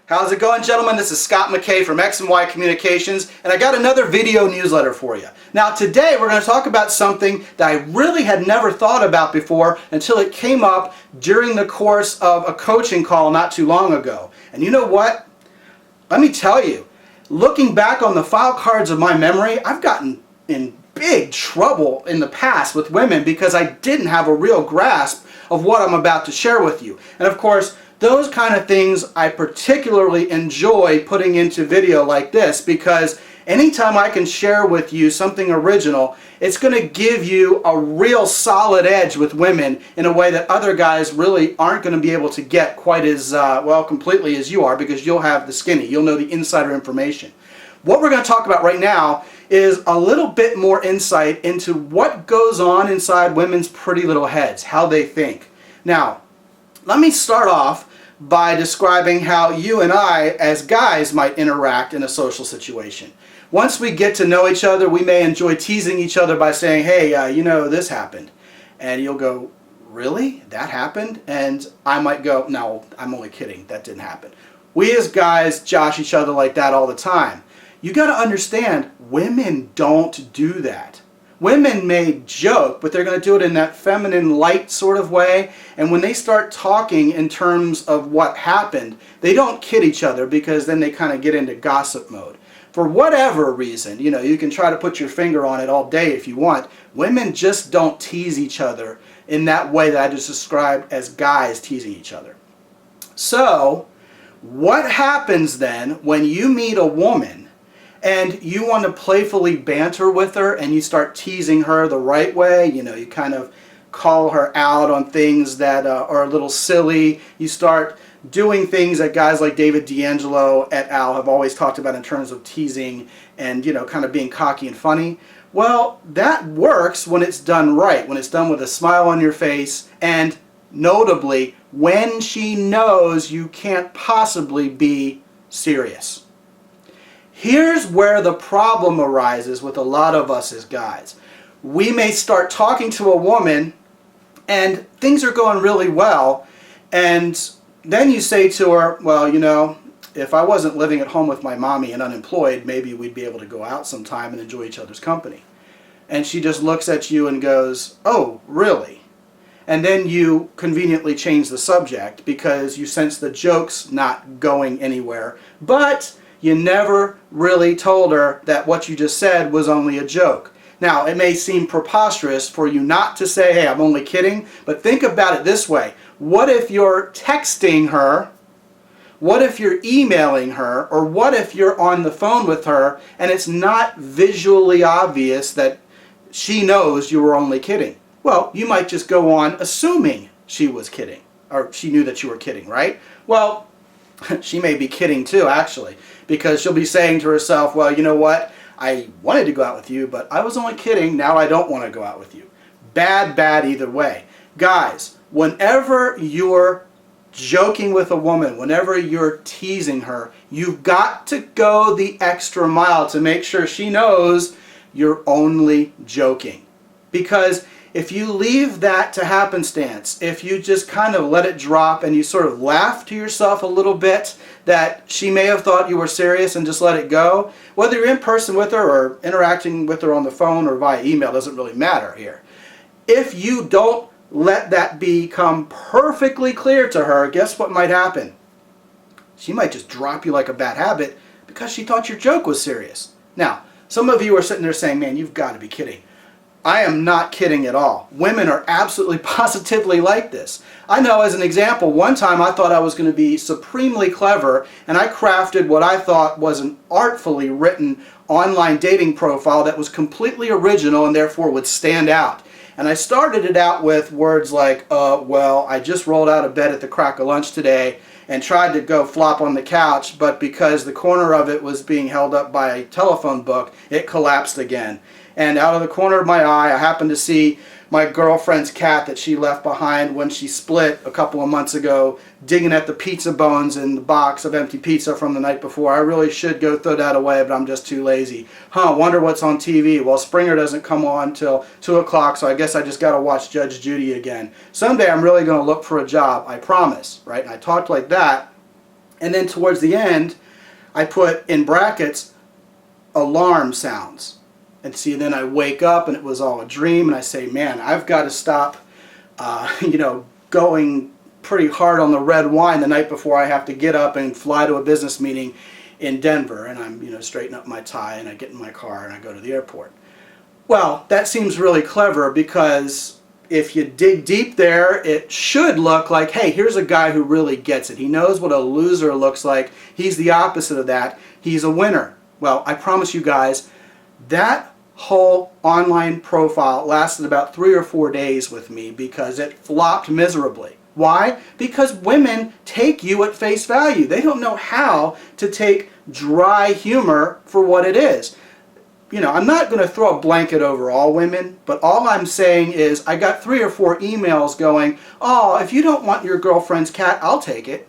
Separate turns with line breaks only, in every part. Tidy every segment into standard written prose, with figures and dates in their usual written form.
How's it going, gentlemen? This is Scott McKay from X and Y Communications, and I got another video newsletter for you. Now today we're going to talk about something that I really had never thought about before until it came up during the course of a coaching call not too long ago. And you know what? Let me tell you, looking back on the file cards of my memory, I've gotten in big trouble in the past with women because I didn't have a real grasp of what I'm about to share with you. And of course, those kind of things I particularly enjoy putting into video like this, because anytime I can share with you something original, it's going to give you a real solid edge with women in a way that other guys really aren't going to be able to get quite as completely as you are, because you'll have the skinny, you'll know the insider information. What we're going to talk about right now is a little bit more insight into what goes on inside women's pretty little heads, how they think. Now, let me start off by describing how you and I, as guys, might interact in a social situation. Once we get to know each other, we may enjoy teasing each other by saying, hey, you know, this happened. And you'll go, really? That happened? And I might go, no, I'm only kidding. That didn't happen. We as guys josh each other like that all the time. You got to understand, women don't do that. Women may joke, but they're going to do it in that feminine, light sort of way. And when they start talking in terms of what happened, they don't kid each other, because then they kind of get into gossip mode. For whatever reason, you know, you can try to put your finger on it all day if you want. Women just don't tease each other in that way that I just described as guys teasing each other. So, what happens then when you meet a woman and you want to playfully banter with her and you start teasing her the right way? You know, you kind of call her out on things that are a little silly. You start doing things that guys like David D'Angelo et al. Have always talked about in terms of teasing and, you know, kind of being cocky and funny. Well, that works when it's done right, when it's done with a smile on your face, and notably when she knows you can't possibly be serious. Here's where the problem arises with a lot of us as guys. We may start talking to a woman and things are going really well, and then you say to her, well, you know, if I wasn't living at home with my mommy and unemployed, maybe we'd be able to go out sometime and enjoy each other's company. And she just looks at you and goes, oh, really? And then you conveniently change the subject because you sense the joke's not going anywhere, but you never really told her that what you just said was only a joke. Now, it may seem preposterous for you not to say, hey, I'm only kidding, but think about it this way. What if you're texting her? What if you're emailing her? Or what if you're on the phone with her and it's not visually obvious that she knows you were only kidding? Well, you might just go on assuming she was kidding, or she knew that you were kidding, right? Well, she may be kidding too, actually, because she'll be saying to herself, well, you know what? I wanted to go out with you, but I was only kidding. Now I don't want to go out with you. Bad either way. Guys, whenever you're joking with a woman, whenever you're teasing her, you've got to go the extra mile to make sure she knows you're only joking. Because if you leave that to happenstance, if you just kind of let it drop and you sort of laugh to yourself a little bit that she may have thought you were serious and just let it go, whether you're in person with her or interacting with her on the phone or via email, doesn't really matter here. If you don't let that become perfectly clear to her, guess what might happen? She might just drop you like a bad habit because she thought your joke was serious. Now, some of you are sitting there saying, man, you've got to be kidding. I am not kidding at all. Women are absolutely positively like this. I know, as an example, one time I thought I was going to be supremely clever, and I crafted what I thought was an artfully written online dating profile that was completely original and therefore would stand out. And I started it out with words like, well, I just rolled out of bed at the crack of lunch today and tried to go flop on the couch, but because the corner of it was being held up by a telephone book, it collapsed again. And out of the corner of my eye, I happened to see my girlfriend's cat that she left behind when she split a couple of months ago, digging at the pizza bones in the box of empty pizza from the night before. I really should go throw that away, but I'm just too lazy. Wonder what's on TV. Well, Springer doesn't come on till 2 o'clock, so I guess I just got to watch Judge Judy again. Someday I'm really going to look for a job, I promise, right? And I talked like that. And then towards the end, I put in brackets, alarm sounds. And see, then I wake up and it was all a dream, and I say, man, I've got to stop, going pretty hard on the red wine the night before I have to get up and fly to a business meeting in Denver. And I'm, straightening up my tie, and I get in my car and I go to the airport. Well, that seems really clever, because if you dig deep there, it should look like, hey, here's a guy who really gets it. He knows what a loser looks like. He's the opposite of that. He's a winner. Well, I promise you guys, that whole online profile lasted about 3 or 4 days with me, because it flopped miserably. Why? Because women take you at face value. They don't know how to take dry humor for what it is. I'm not going to throw a blanket over all women, but all I'm saying is I got 3 or 4 emails going, oh, if you don't want your girlfriend's cat, I'll take it.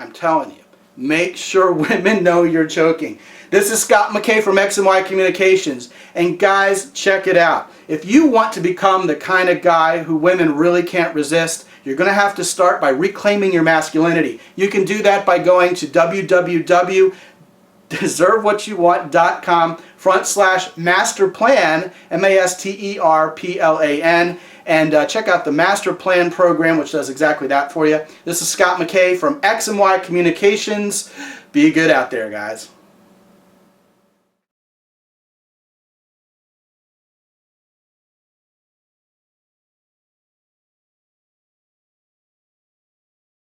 I'm telling you, make sure women know you're joking. This is Scott McKay from X&Y Communications, and guys, check it out. If you want to become the kind of guy who women really can't resist, you're going to have to start by reclaiming your masculinity. You can do that by going to www.deserveWhatYouWant.com/masterplan, MASTERPLAN, and check out the Master Plan program, which does exactly that for you. This is Scott McKay from X&Y Communications. Be good out there, guys.